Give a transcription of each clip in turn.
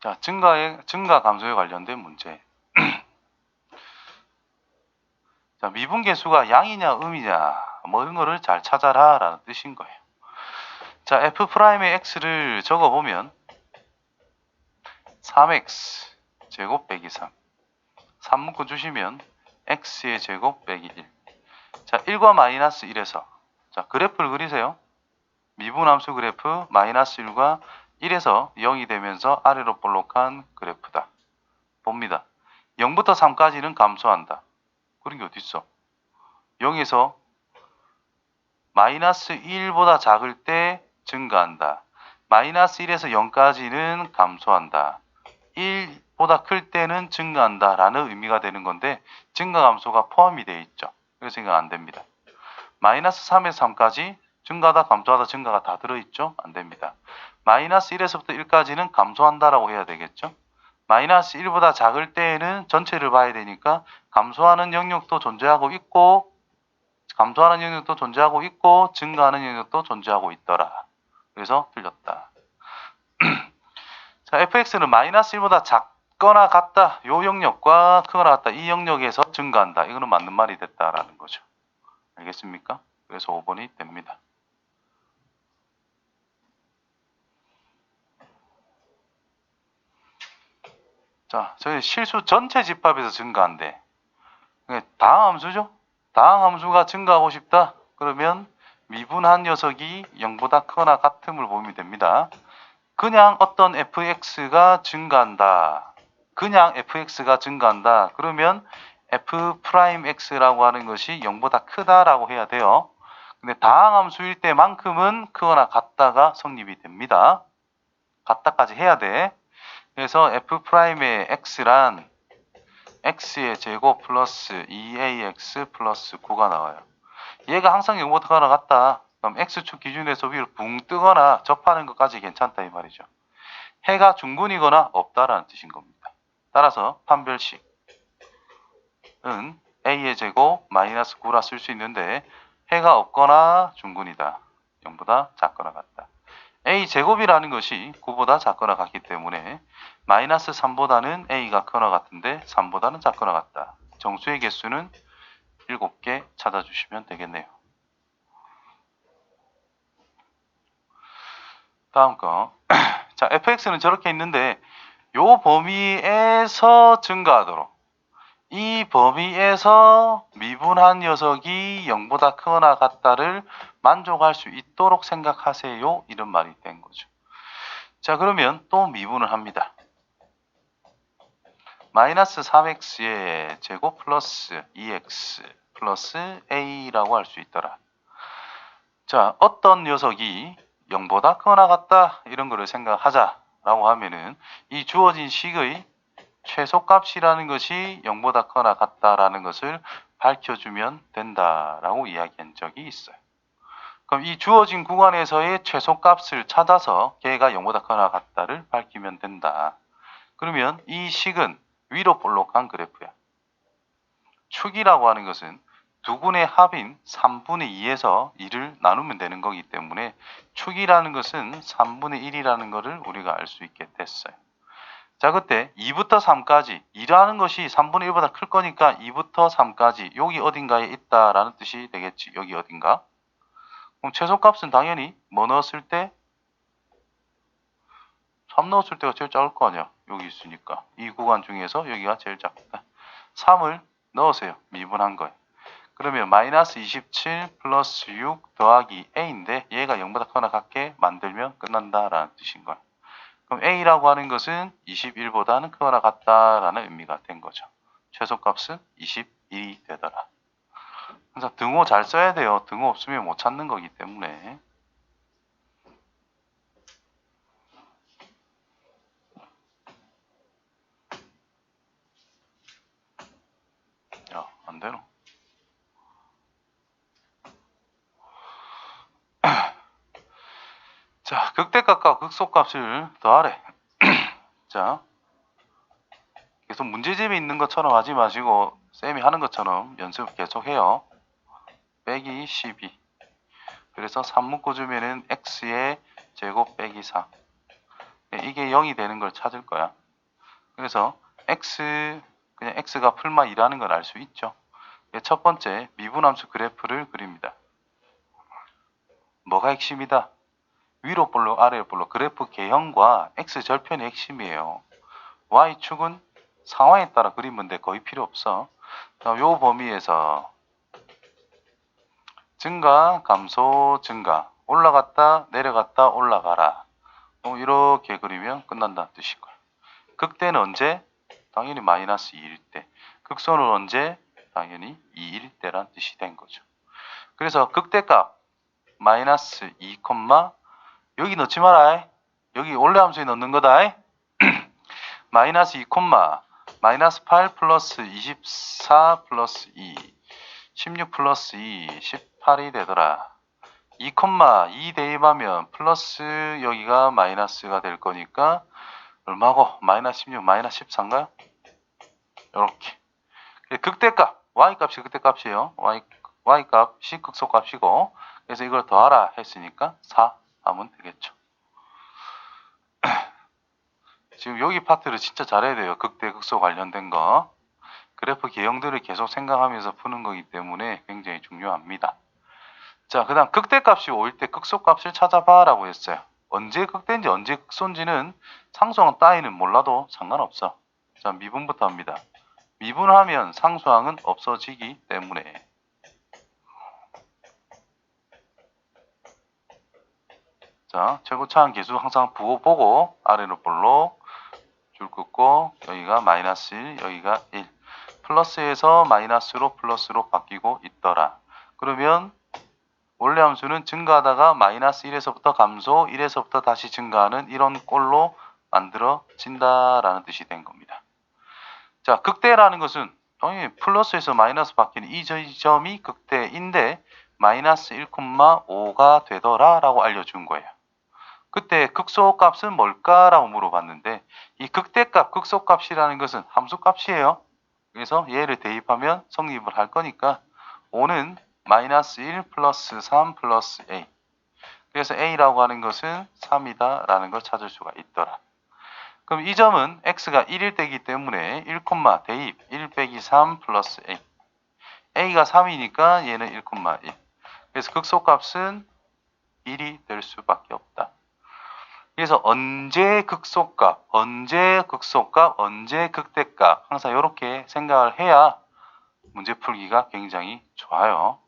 자, 증가 감소에 관련된 문제. 자, 미분계수가 양이냐 음이냐 뭐 이런 거를 잘 찾아라 라는 뜻인 거예요. 자, f'의 x를 적어보면 3x 제곱 빼기 3 3 묶어주시면 x의 제곱 빼기 1. 자, 1과 마이너스 1에서 자, 그래프를 그리세요. 미분함수 그래프 마이너스 1과 1에서 0이 되면서 아래로 볼록한 그래프다. 봅니다. 0부터 3까지는 감소한다. 그런 게 어딨어? 0에서 마이너스 1보다 작을 때 증가한다. 마이너스 1에서 0까지는 감소한다. 1보다 클 때는 증가한다 라는 의미가 되는 건데 증가 감소가 포함이 되어 있죠. 그래서 이거 안 됩니다. 마이너스 3에서 3까지 증가하다 감소하다 증가가 다 들어있죠. 안 됩니다. 마이너스 1에서부터 1까지는 감소한다라고 해야 되겠죠. 마이너스 1보다 작을 때에는 전체를 봐야 되니까 감소하는 영역도 존재하고 있고 감소하는 영역도 존재하고 있고 증가하는 영역도 존재하고 있더라. 그래서 틀렸다. 자, fx는 마이너스 1보다 작거나 같다. 요 영역과 크거나 같다. 이 영역에서 증가한다. 이거는 맞는 말이 됐다라는 거죠. 알겠습니까? 그래서 5번이 됩니다. 자, 저희 실수 전체 집합에서 증가한대. 다항함수죠? 다항함수가 증가하고 싶다. 그러면 미분한 녀석이 0보다 크거나 같음을 보면 됩니다. 그냥 어떤 fx가 증가한다. 그냥 fx가 증가한다. 그러면 f'x라고 하는 것이 0보다 크다라고 해야 돼요. 근데 다항함수일 때만큼은 크거나 같다가 성립이 됩니다. 같다까지 해야 돼. 그래서 f'의 x란 x의 제곱 플러스 2ax 플러스 9가 나와요. 얘가 항상 0보다 크거나 같다. 그럼 x축 기준에서 위로 붕 뜨거나 접하는 것까지 괜찮다 이 말이죠. 해가 중근이거나 없다라는 뜻인 겁니다. 따라서 판별식은 a의 제곱 마이너스 9라 쓸 수 있는데 해가 없거나 중근이다. 0보다 작거나 같다. a 제곱이라는 것이 9보다 작거나 같기 때문에 마이너스 3보다는 a가 크거나 같은데 3보다는 작거나 같다. 정수의 개수는 7개 찾아주시면 되겠네요. 다음 거. 자, fx는 저렇게 있는데 요 범위에서 증가하도록 이 범위에서 미분한 녀석이 0보다 크거나 같다를 만족할 수 있도록 생각하세요. 이런 말이 된 거죠. 자, 그러면 또 미분을 합니다. 마이너스 3x의 제곱 플러스 2x 플러스 a라고 할 수 있더라. 자, 어떤 녀석이 0보다 크거나 같다 이런 거를 생각하자라고 하면은 이 주어진 식의 최소값이라는 것이 0보다 크거나 같다라는 것을 밝혀주면 된다라고 이야기한 적이 있어요. 그럼 이 주어진 구간에서의 최소값을 찾아서 걔가 0보다 크거나 같다를 밝히면 된다. 그러면 이 식은 위로 볼록한 그래프야. 축이라고 하는 것은 두 분의 합인 3분의 2에서 2를 나누면 되는 거기 때문에 축이라는 것은 3분의 1이라는 것을 우리가 알 수 있게 됐어요. 자, 그때 2부터 3까지 2라는 것이 3분의 1보다 클 거니까 2부터 3까지 여기 어딘가에 있다라는 뜻이 되겠지. 여기 어딘가. 그럼 최소값은 당연히 뭐 넣었을 때? 3 넣었을 때가 제일 작을 거 아니야. 여기 있으니까. 이 구간 중에서 여기가 제일 작다. 3을 넣으세요. 미분한 거예요. 그러면 마이너스 27 플러스 6 더하기 a인데 얘가 0보다 크거나 같게 만들면 끝난다라는 뜻인 거예요. 그럼 a라고 하는 것은 21보다는 크거나 같다라는 의미가 된 거죠. 최소값은 21이 되더라. 그래서 등호 잘 써야 돼요. 등호 없으면 못 찾는 거기 때문에. 야, 안 되노? 자, 극대값과 극소값을 더하래. 자, 계속 문제집에 있는 것처럼 하지 마시고 쌤이 하는 것처럼 연습 계속 해요. 빼기 12. 그래서 3 묶어주면은 x의 제곱 빼기 4. 이게 0이 되는 걸 찾을 거야. 그래서 그냥 x가 풀마 2라는 걸 알 수 있죠. 첫 번째 미분함수 그래프를 그립니다. 뭐가 핵심이다? 위로 볼록 아래로 볼록 그래프 개형과 x절편이 핵심이에요. y축은 상황에 따라 그리면 돼. 거의 필요 없어. 요 범위에서 증가, 감소, 증가, 올라갔다, 내려갔다, 올라가라. 이렇게 그리면 끝난다는 뜻일 거야. 극대는 언제? 당연히 마이너스 2일 때. 극소는 언제? 당연히 2일 때란 뜻이 된 거죠. 그래서 극대값 마이너스 2, 여기 넣지 마라. 여기 원래함수에 넣는 거다. 마이너스 2, 마이너스 8 플러스 24 플러스 2, 16 플러스 2, 18이 되더라. 2, 대입하면 플러스 여기가 마이너스가 될 거니까 얼마고? 마이너스 16, 마이너스 14인가요? 이렇게. 극대값, y값이 극대값이에요. y값이 극소값이고, 그래서 이걸 더하라 했으니까 4 하면 되겠죠. 지금 여기 파트를 진짜 잘해야 돼요. 극대, 극소 관련된 거. 그래프 개형들을 계속 생각하면서 푸는 거기 때문에 굉장히 중요합니다. 자, 그 다음 극대값이 5일 때 극소값을 찾아봐 라고 했어요. 언제 극대인지 언제 극소인지는 상수항 따위는 몰라도 상관없어. 자, 미분부터 합니다. 미분하면 상수항은 없어지기 때문에. 자, 최고차항 계수 항상 부호 보고 아래로 볼록 줄 긋고 여기가 마이너스 1, 여기가 1. 플러스에서 마이너스로 플러스로 바뀌고 있더라. 그러면 원래 함수는 증가하다가 마이너스 1에서부터 감소, 1에서부터 다시 증가하는 이런 꼴로 만들어진다라는 뜻이 된 겁니다. 자, 극대라는 것은 당연히 플러스에서 마이너스 바뀌는 이 지점이 극대인데 마이너스 1,5가 되더라 라고 알려준 거예요. 그때 극소값은 뭘까라고 물어봤는데 이 극대값, 극소값이라는 것은 함수값이에요. 그래서 얘를 대입하면 성립을 할 거니까 5는 마이너스 1 플러스 3 플러스 a. 그래서 a라고 하는 것은 3이다 라는 걸 찾을 수가 있더라. 그럼 이 점은 x가 1일 때이기 때문에 1, 대입 1 빼기 3 플러스 a. a가 3이니까 얘는 1,1. 그래서 극소값은 1이 될 수밖에 없다. 그래서 언제 극소값, 언제 극소값, 언제 극대값 항상 이렇게 생각을 해야 문제 풀기가 굉장히 좋아요.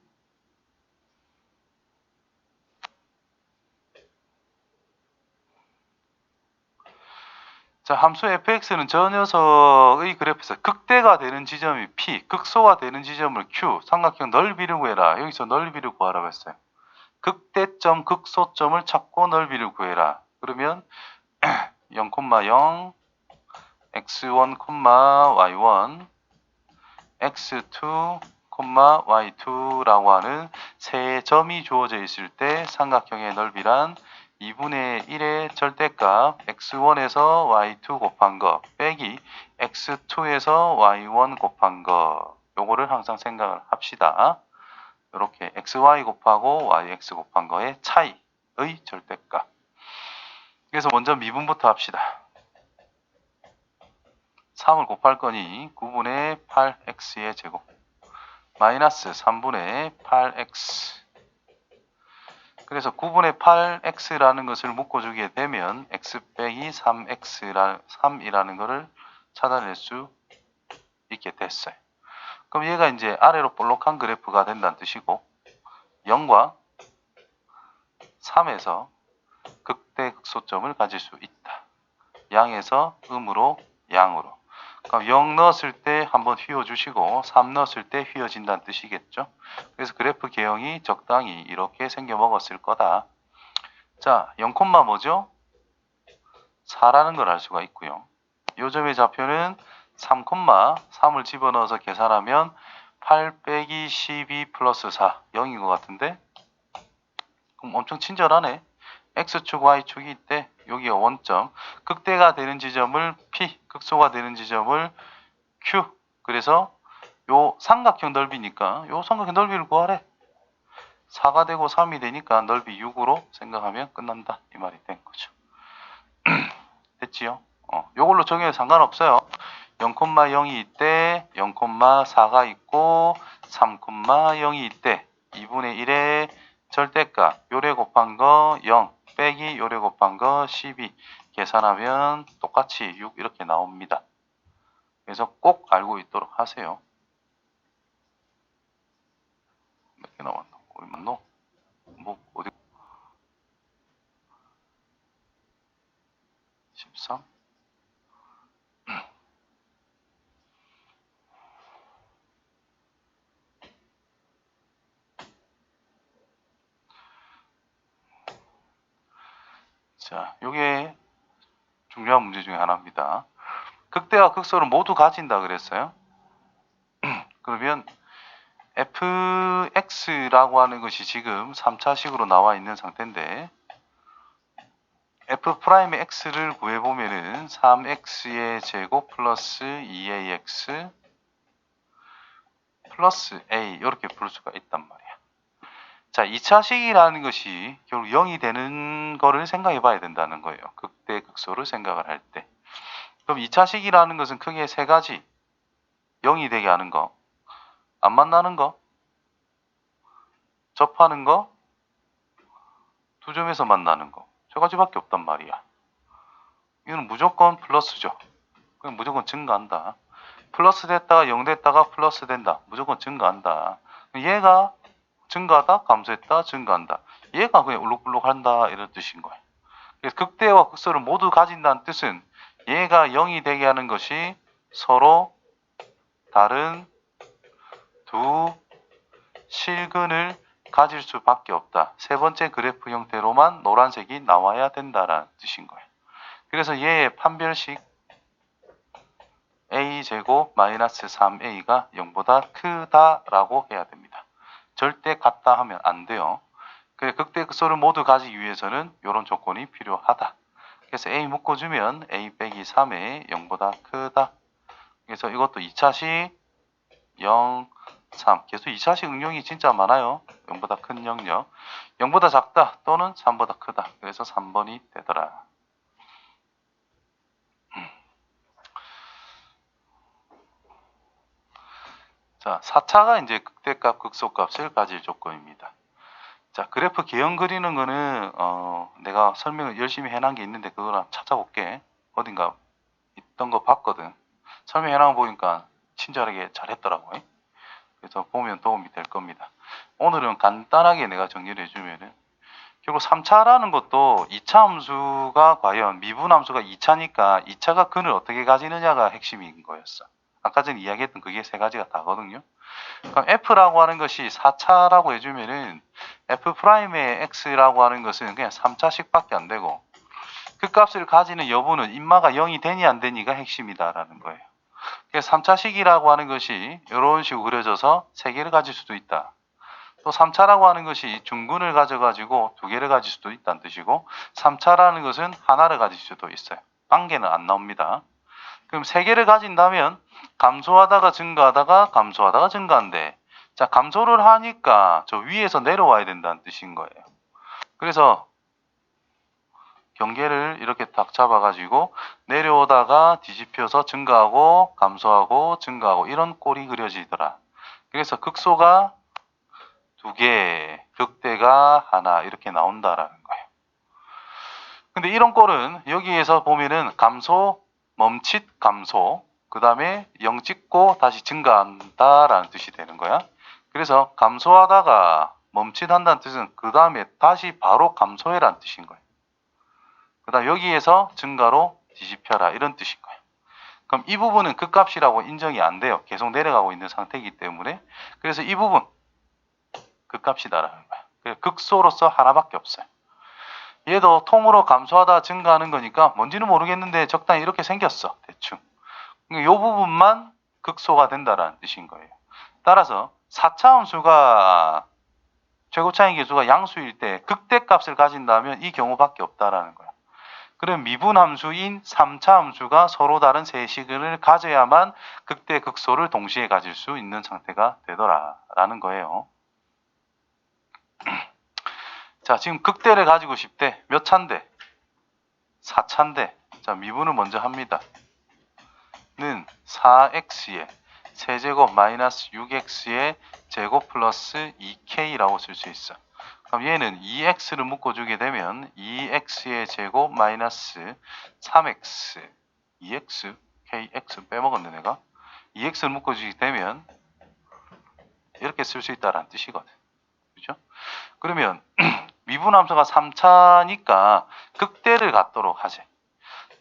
자, 함수 fx는 저 녀석의 그래프에서 극대가 되는 지점이 p, 극소가 되는 지점을 q, 삼각형 넓이를 구해라. 여기서 넓이를 구하라고 했어요. 극대점, 극소점을 찾고 넓이를 구해라. 그러면 0,0, x1, y1, x2, y2라고 하는 세 점이 주어져 있을 때 삼각형의 넓이란 2분의 1의 절대값 x1에서 y2 곱한 거 빼기 x2에서 y1 곱한 거, 요거를 항상 생각을 합시다. 이렇게 xy 곱하고 yx 곱한 거의 차이의 절대값. 그래서 먼저 미분부터 합시다. 3을 곱할 거니 9분의 8x의 제곱 마이너스 3분의 8x. 그래서 9분의 8x라는 것을 묶어주게 되면 x 빼기 3이라는 것을 찾아낼 수 있게 됐어요. 그럼 얘가 이제 아래로 볼록한 그래프가 된다는 뜻이고 0과 3에서 극대 극소점을 가질 수 있다. 양에서 음으로 양으로. 그럼 0 넣었을 때 한번 휘어주시고 3 넣었을 때 휘어진다는 뜻이겠죠. 그래서 그래프 개형이 적당히 이렇게 생겨 먹었을 거다. 자, 0, 뭐죠? 4라는 걸 알 수가 있고요. 요점의 좌표는 3, 3을 집어넣어서 계산하면 8 빼기 12 플러스 4, 0인 것 같은데? 그럼 엄청 친절하네. X축, Y축이 있대. 여기가 원점. 극대가 되는 지점을 P, 극소가 되는 지점을 Q. 그래서 요 삼각형 넓이니까 요 삼각형 넓이를 구하래. 4가 되고 3이 되니까 넓이 6으로 생각하면 끝난다. 이 말이 된 거죠. 됐지요? 요걸로 적용해도 상관없어요. 0,0이 있대, 0,4가 있고 3,0이 있대. 2분의 1의 절대값 요래 곱한 거 0 빼기 요래 곱한 거 12 계산하면 똑같이 6 이렇게 나옵니다. 그래서 꼭 알고 있도록 하세요. 몇 개 남았노? 우리 맞노? 뭐 어디 13? 자, 요게 중요한 문제 중에 하나입니다. 극대와 극소를 모두 가진다 그랬어요. 그러면 fx라고 하는 것이 지금 3차식으로 나와 있는 상태인데 f'의 x를 구해보면은 3x의 제곱 플러스 2ax 플러스 a 이렇게 부를 수가 있단 말이야. 자, 2차식이라는 것이 결국 0이 되는 거를 생각해 봐야 된다는 거예요. 극대 극소를 생각을 할 때. 그럼 2차식이라는 것은 크게 세 가지. 0이 되게 하는 거, 안 만나는 거, 접하는 거, 두 점에서 만나는 거. 저 가지밖에 없단 말이야. 이거는 무조건 플러스죠. 그냥 무조건 증가한다. 플러스 됐다가 0 됐다가 플러스 된다. 무조건 증가한다. 얘가 증가하다, 감소했다, 증가한다. 얘가 그냥 울룩불룩한다 이런 뜻인 거예요. 그래서 극대와 극소를 모두 가진다는 뜻은 얘가 0이 되게 하는 것이 서로 다른 두 실근을 가질 수밖에 없다. 세 번째 그래프 형태로만 노란색이 나와야 된다라는 뜻인 거예요. 그래서 얘의 판별식 a제곱 마이너스 3a가 0보다 크다라고 해야 됩니다. 절대 같다 하면 안 돼요. 극대 극소를 모두 가지기 위해서는 이런 조건이 필요하다. 그래서 a 묶어주면 a 빼기 3에 0보다 크다. 그래서 이것도 2차식 0, 3. 계속 2차식 응용이 진짜 많아요. 0보다 큰 영역. 0보다 작다 또는 3보다 크다. 그래서 3번이 되더라. 자, 4차가 이제 극대값, 극소값을 가질 조건입니다. 자, 그래프 개형 그리는 거는 내가 설명을 열심히 해놓은 게 있는데 그걸 한번 찾아볼게. 어딘가 있던 거 봤거든. 설명해놓은 거 보니까 친절하게 잘했더라고. 그래서 보면 도움이 될 겁니다. 오늘은 간단하게 내가 정리를 해주면은 결국 3차라는 것도 2차 함수가 과연 미분 함수가 2차니까 2차가 근을 어떻게 가지느냐가 핵심인 거였어. 아까 전에 이야기했던 그게 세 가지가 다거든요. 그럼 F라고 하는 것이 4차라고 해주면은 F'의 X라고 하는 것은 그냥 3차식밖에 안 되고 그 값을 가지는 여부는 인마가 0이 되니 안 되니가 핵심이다라는 거예요. 그래서 3차식이라고 하는 것이 이런 식으로 그려져서 3개를 가질 수도 있다. 또 3차라고 하는 것이 중근을 가져가지고 2개를 가질 수도 있다는 뜻이고 3차라는 것은 하나를 가질 수도 있어요. 빵개는 안 나옵니다. 그럼 3개를 가진다면 감소하다가 증가하다가 감소하다가 증가한대. 자, 감소를 하니까 저 위에서 내려와야 된다는 뜻인 거예요. 그래서 경계를 이렇게 딱 잡아가지고 내려오다가 뒤집혀서 증가하고 감소하고 증가하고 이런 꼴이 그려지더라. 그래서 극소가 2개, 극대가 하나 이렇게 나온다라는 거예요. 근데 이런 꼴은 여기에서 보면은 감소, 멈칫, 감소, 그 다음에 0 찍고 다시 증가한다라는 뜻이 되는 거야. 그래서 감소하다가 멈칫한다는 뜻은 그 다음에 다시 바로 감소해라는 뜻인 거예요. 그 다음 여기에서 증가로 뒤집혀라 이런 뜻인 거예요. 그럼 이 부분은 극값이라고 인정이 안 돼요. 계속 내려가고 있는 상태이기 때문에. 그래서 이 부분 극값이다라는 거예요. 극소로서 하나밖에 없어요. 얘도 통으로 감소하다 증가하는 거니까 뭔지는 모르겠는데 적당히 이렇게 생겼어. 대충. 이 부분만 극소가 된다라는 뜻인 거예요. 따라서 4차 함수가 최고차의 계수가 양수일 때 극대값을 가진다면 이 경우밖에 없다라는 거야. 그럼 미분함수인 3차 함수가 서로 다른 세 시근을 가져야만 극대 극소를 동시에 가질 수 있는 상태가 되더라라는 거예요. 자, 지금 극대를 가지고 싶대. 몇 차인데? 4차인데. 자, 자, 미분을 먼저 합니다. 는 4x의 세제곱 마이너스 6x의 제곱 플러스 2k라고 쓸 수 있어. 그럼 얘는 2x를 묶어주게 되면 2x의 제곱 마이너스 3x 2x kx 빼먹었네 내가. 2x를 묶어주게 되면 이렇게 쓸 수 있다라는 뜻이거든. 그죠? 그러면 미분함수가 3차니까 극대를 갖도록 하지.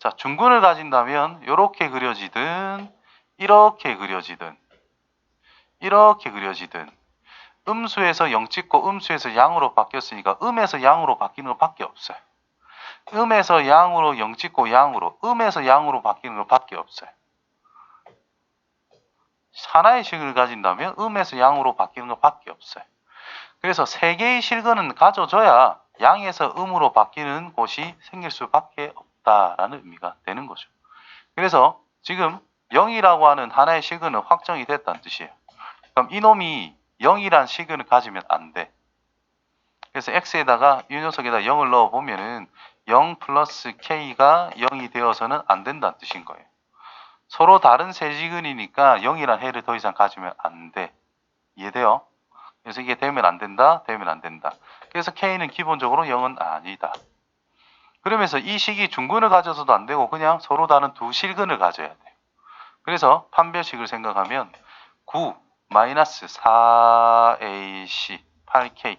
자, 중근을 가진다면 이렇게 그려지든 이렇게 그려지든 이렇게 그려지든 음수에서 0 찍고 음수에서 양으로 바뀌었으니까 음에서 양으로 바뀌는 것밖에 없어요. 음에서 양으로 0 찍고 양으로, 음에서 양으로 바뀌는 것밖에 없어요. 하나의 식을 가진다면 음에서 양으로 바뀌는 것밖에 없어요. 그래서 세 개의 실근은 가져줘야 양에서 음으로 바뀌는 곳이 생길 수밖에 없다라는 의미가 되는 거죠. 그래서 지금 0이라고 하는 하나의 실근은 확정이 됐다는 뜻이에요. 그럼 이놈이 0이란 실근을 가지면 안 돼. 그래서 x에다가 이 녀석에다 0을 넣어보면은 0 플러스 k가 0이 되어서는 안 된다는 뜻인 거예요. 서로 다른 세지근이니까 0이란 해를 더 이상 가지면 안 돼. 이해돼요? 그래서 이게 되면 안 된다, 되면 안 된다. 그래서 k는 기본적으로 0은 아니다. 그러면서 이 식이 중근을 가져서도 안 되고 그냥 서로 다른 두 실근을 가져야 돼요. 그래서 판별식을 생각하면 9 마이너스 4ac 8k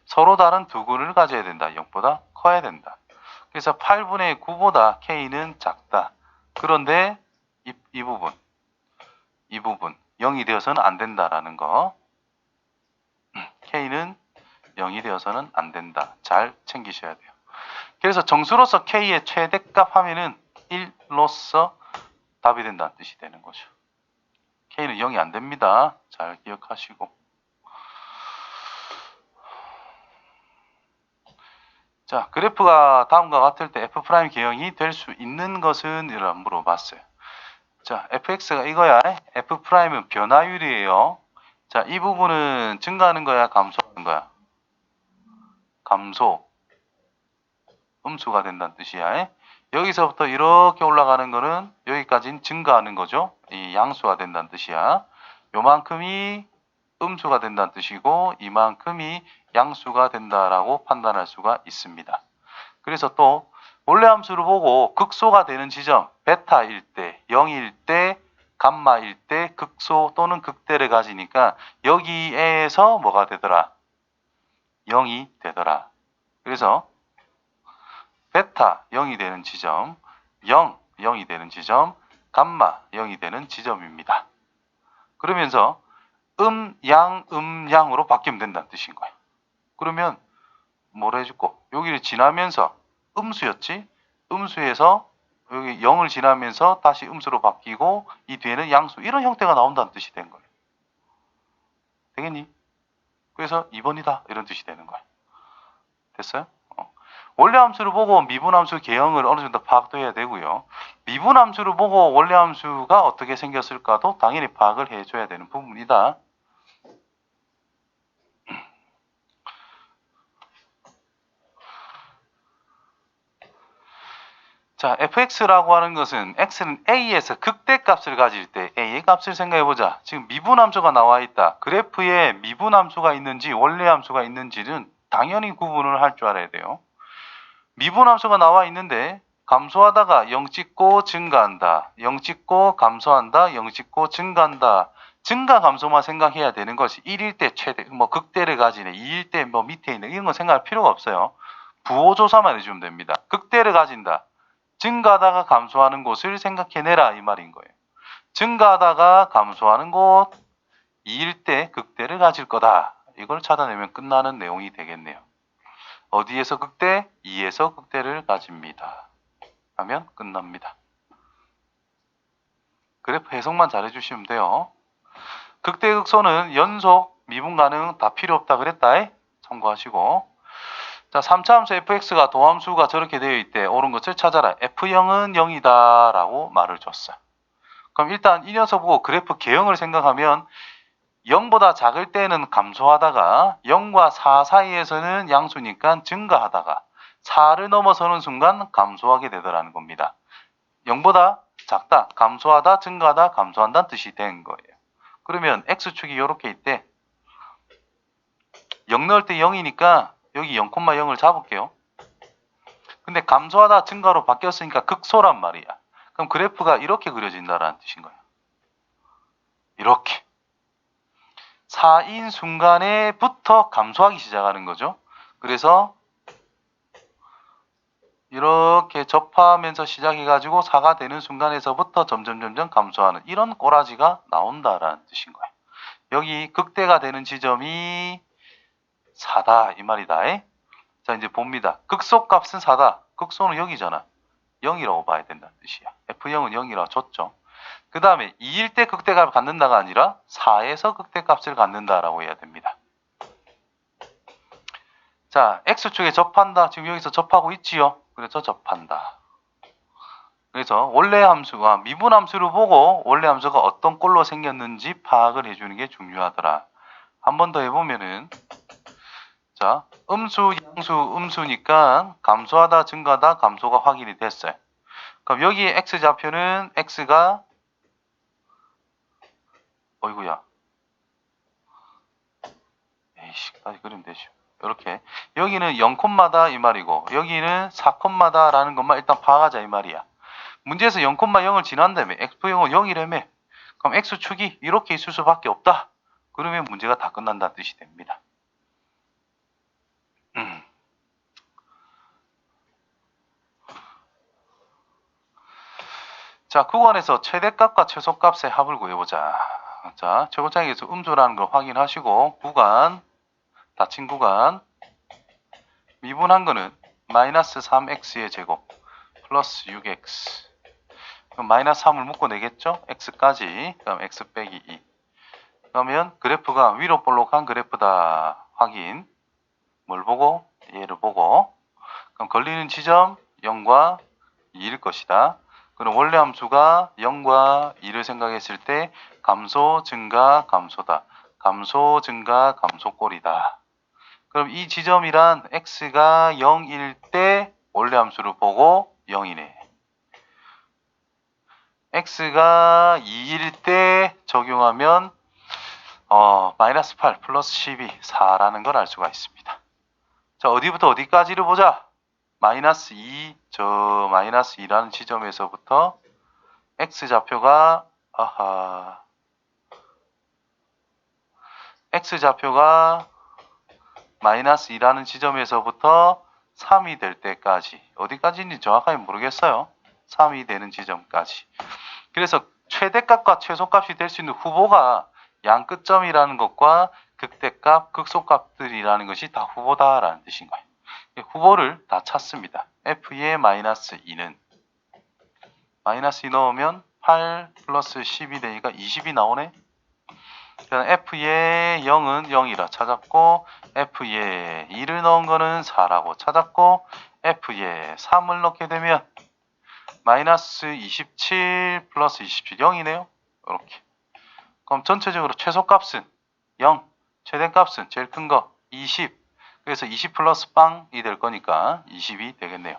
서로 다른 두 근을 가져야 된다. 0보다 커야 된다. 그래서 8분의 9보다 k는 작다. 그런데 이 부분 0이 되어서는 안 된다라는 거. k는 0이 되어서는 안 된다. 잘 챙기셔야 돼요. 그래서 정수로서 k의 최대값 하면은 1로서 답이 된다는 뜻이 되는 거죠. k는 0이 안 됩니다. 잘 기억하시고. 자, 그래프가 다음과 같을 때 f' 개형이 될 수 있는 것은? 이라 물어봤어요. 자, fx가 이거야. f'은 변화율이에요. 자, 이 부분은 증가하는 거야, 감소하는 거야? 감소. 음수가 된다는 뜻이야. 여기서부터 이렇게 올라가는 거는 여기까지는 증가하는 거죠. 이 양수가 된다는 뜻이야. 요만큼이 음수가 된다는 뜻이고 이만큼이 양수가 된다라고 판단할 수가 있습니다. 그래서 또 원래 함수를 보고 극소가 되는 지점 베타일 때, 0일 때, 감마일 때 극소 또는 극대를 가지니까 여기에서 뭐가 되더라? 0이 되더라. 그래서 베타 0이 되는 지점, 0이 되는 지점, 감마 0이 되는 지점입니다. 그러면서 양으로 바뀌면 된다는 뜻인 거예요. 그러면 뭐라 해줄거? 여기를 지나면서 음수였지? 음수에서 여기 0을 지나면서 다시 음수로 바뀌고 이 뒤에는 양수 이런 형태가 나온다는 뜻이 된 거예요. 되겠니? 그래서 2번이다 이런 뜻이 되는 거예요. 됐어요? 원래 함수를 보고 미분함수 개형을 어느 정도 파악도 해야 되고요. 미분함수를 보고 원래 함수가 어떻게 생겼을까도 당연히 파악을 해줘야 되는 부분이다. 자, fx라고 하는 것은 x는 a에서 극대값을 가질 때 a의 값을 생각해보자. 지금 미분함수가 나와 있다. 그래프에 미분함수가 있는지 원래 함수가 있는지는 당연히 구분을 할 줄 알아야 돼요. 미분함수가 나와 있는데 감소하다가 0 찍고 증가한다. 0 찍고 감소한다. 0 찍고 증가한다. 증가 감소만 생각해야 되는 것이 1일 때 최대, 극대를 가지네. 2일 때 밑에 있는 이런 거 생각할 필요가 없어요. 부호조사만 해주면 됩니다. 극대를 가진다. 증가하다가 감소하는 곳을 생각해내라 이 말인 거예요. 증가하다가 감소하는 곳 2일 때 극대를 가질 거다. 이걸 찾아내면 끝나는 내용이 되겠네요. 어디에서 극대? 2에서 극대를 가집니다. 하면 끝납니다. 그래프 해석만 잘해주시면 돼요. 극대 극소는 연속 미분 가능 다 필요 없다 그랬다. 참고하시고. 자, 3차 함수 fx가 도함수가 저렇게 되어 있대. 옳은 것을 찾아라. f0은 0이다 라고 말을 줬어. 그럼 일단 이 녀석 보고 그래프 개형을 생각하면 0보다 작을 때는 감소하다가 0과 4 사이에서는 양수니까 증가하다가 4를 넘어서는 순간 감소하게 되더라는 겁니다. 0보다 작다, 감소하다, 증가하다, 감소한다는 뜻이 된 거예요. 그러면 x축이 이렇게 있대. 0 넣을 때 0이니까 여기 0,0을 잡을게요. 근데 감소하다 증가로 바뀌었으니까 극소란 말이야. 그럼 그래프가 이렇게 그려진다라는 뜻인 거야. 이렇게 4인 순간에부터 감소하기 시작하는 거죠. 그래서 이렇게 접하면서 시작해가지고 4가 되는 순간에서부터 점점 감소하는 이런 꼬라지가 나온다라는 뜻인 거예요. 여기 극대가 되는 지점이 4다 이 말이다. 자 이제 봅니다. 극소값은 4다. 극소는 여기잖아. 0이라고 봐야 된다는 뜻이야. F0은 0이라고 줬죠. 그 다음에 2일 때 극대값을 갖는다가 아니라 4에서 극대값을 갖는다라고 해야 됩니다. 자, X축에 접한다. 지금 여기서 접하고 있지요. 그래서 접한다. 그래서 원래 함수와 미분 함수를 보고 원래 함수가 어떤 꼴로 생겼는지 파악을 해주는 게 중요하더라. 한 번 더 해보면은 자, 음수, 양수, 음수니까 감소하다, 증가하다, 감소가 확인이 됐어요. 그럼 여기에 X좌표는 X가 어이구야. 에이씨, 다시 그리면 되죠. 이렇게 여기는 0콤마다 이 말이고 여기는 4콤마다 라는 것만 일단 파악하자 이 말이야. 문제에서 0,0을 지난다며 F0은 0이라며 그럼 X축이 이렇게 있을 수밖에 없다. 그러면 문제가 다 끝난다는 뜻이 됩니다. 자, 구간에서 최대값과 최소값의 합을 구해보자. 자, 최고차항에서 음수라는 걸 확인하시고 구간, 닫힌 구간 미분한 거는 마이너스 3x의 제곱 플러스 6x 그럼 마이너스 3을 묶어 내겠죠? x까지 그럼 x 빼기 2 그러면 그래프가 위로 볼록한 그래프다 확인 뭘 보고? 얘를 보고 그럼 걸리는 지점 0과 2일 것이다. 그럼 원래 함수가 0과 2를 생각했을 때 감소, 증가, 감소다. 감소, 증가, 감소꼴이다. 그럼 이 지점이란 x가 0일 때 원래 함수를 보고 0이네. x가 2일 때 적용하면 마이너스 8 플러스 12 4라는 걸 알 수가 있습니다. 자, 어디부터 어디까지를 보자. 마이너스 2, 저 마이너스 2라는 지점에서부터 x좌표가 x좌표가 마이너스 2라는 지점에서부터 3이 될 때까지 어디까지인지 정확하게 모르겠어요. 3이 되는 지점까지. 그래서 최대값과 최소값이 될 수 있는 후보가 양 끝점이라는 것과 극대값, 극소값들이라는 것이 다 후보다라는 뜻인 거예요. 후보를 다 찾습니다. F의 마이너스 2는 마이너스 2 넣으면 8 플러스 10이 되니까 20이 나오네. F의 0은 0이라 찾았고 F의 2를 넣은 거는 4라고 찾았고 F의 3을 넣게 되면 마이너스 27 플러스 27 0이네요. 이렇게. 그럼 전체적으로 최소값은 0, 최대값은 제일 큰 거 20. 그래서 20 플러스 빵이 될 거니까 20이 되겠네요.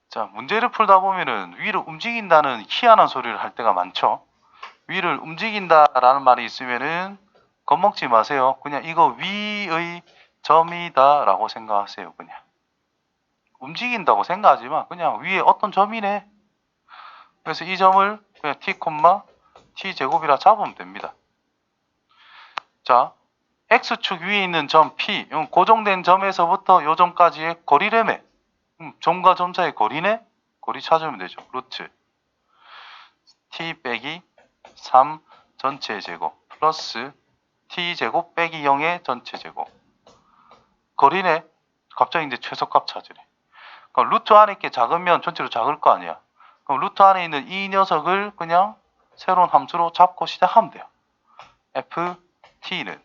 자, 문제를 풀다 보면은 위를 움직인다는 희한한 소리를 할 때가 많죠. 위를 움직인다라는 말이 있으면은 겁먹지 마세요. 그냥 이거 위의 점이다 라고 생각하세요. 그냥 움직인다고 생각하지 마. 그냥 위에 어떤 점이네. 그래서 이 점을 그냥 t, t 제곱이라 잡으면 됩니다. 자, x축 위에 있는 점 P, 고정된 점에서부터 요 점까지의 거리래매. 점과 점 사이의 거리네? 거리 찾으면 되죠. 루트 t 빼기 3 전체 제곱 플러스 t 제곱 빼기 0의 전체 제곱. 거리네? 갑자기 이제 최소값 찾으래. 그럼 루트 안에 있게 작으면 전체로 작을 거 아니야. 그럼 루트 안에 있는 이 녀석을 그냥 새로운 함수로 잡고 시작하면 돼요. ft는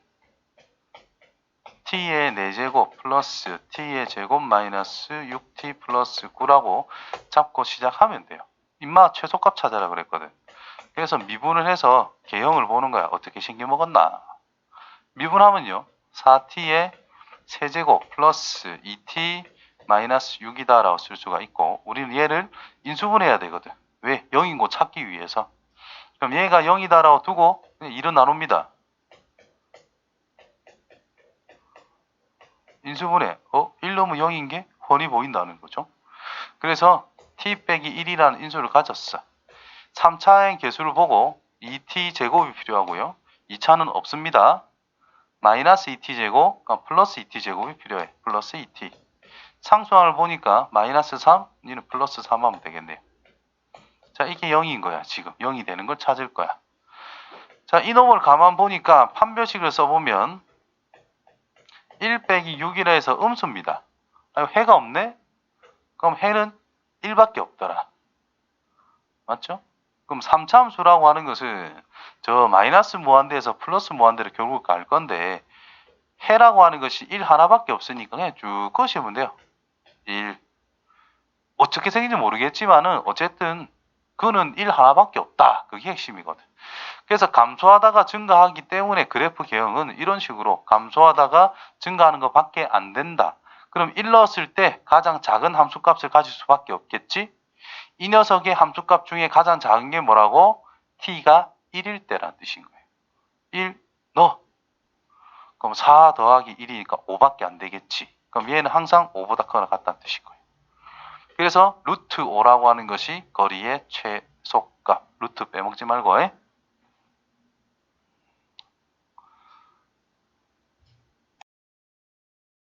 t의 4제곱 플러스 t의 제곱 마이너스 6t 플러스 9라고 잡고 시작하면 돼요. 임마 최소값 찾아라 그랬거든. 그래서 미분을 해서 개형을 보는 거야. 어떻게 생겨먹었나. 미분하면요. 4t의 세제곱 플러스 2t 마이너스 6이다 라고 쓸 수가 있고, 우리는 얘를 인수분해해야 되거든. 왜? 0인 거 찾기 위해서. 그럼 얘가 0이다 라고 두고 1은 나눕니다. 인수분해. 1 넣으면 0인 게 훤히 보인다는 거죠. 그래서 t 빼기 1이라는 인수를 가졌어. 3차의 개수를 보고 2t 제곱이 필요하고요. 2차는 없습니다. 마이너스 2t 제곱, 그러니까 플러스 2t 제곱이 필요해. 플러스 2t. 상수항을 보니까 마이너스 3, 얘는 플러스 3 하면 되겠네요. 자, 이게 0인 거야. 지금 0이 되는 걸 찾을 거야. 자, 이놈을 가만 보니까 판별식을 써보면 1 빼기 6이라 해서 음수입니다. 해가 없네? 그럼 해는 1밖에 없더라. 맞죠? 그럼 3차 함수라고 하는 것은 저 마이너스 무한대에서 플러스 무한대로 결국 갈 건데, 해라고 하는 것이 1 하나밖에 없으니까 그냥 쭉 그으시면 돼요. 1. 어떻게 생긴지 모르겠지만은 어쨌든 그는 1 하나밖에 없다. 그게 핵심이거든. 그래서 감소하다가 증가하기 때문에 그래프 개형은 이런 식으로 감소하다가 증가하는 것밖에 안 된다. 그럼 1 넣었을 때 가장 작은 함수값을 가질 수밖에 없겠지? 이 녀석의 함수값 중에 가장 작은 게 뭐라고? t가 1일 때란 뜻인 거예요. 1 넣어. 그럼 4 더하기 1이니까 5밖에 안 되겠지. 그럼 얘는 항상 5보다 크거나 같다는 뜻인 거예요. 그래서 루트 5라고 하는 것이 거리의 최소값. 루트 빼먹지 말고.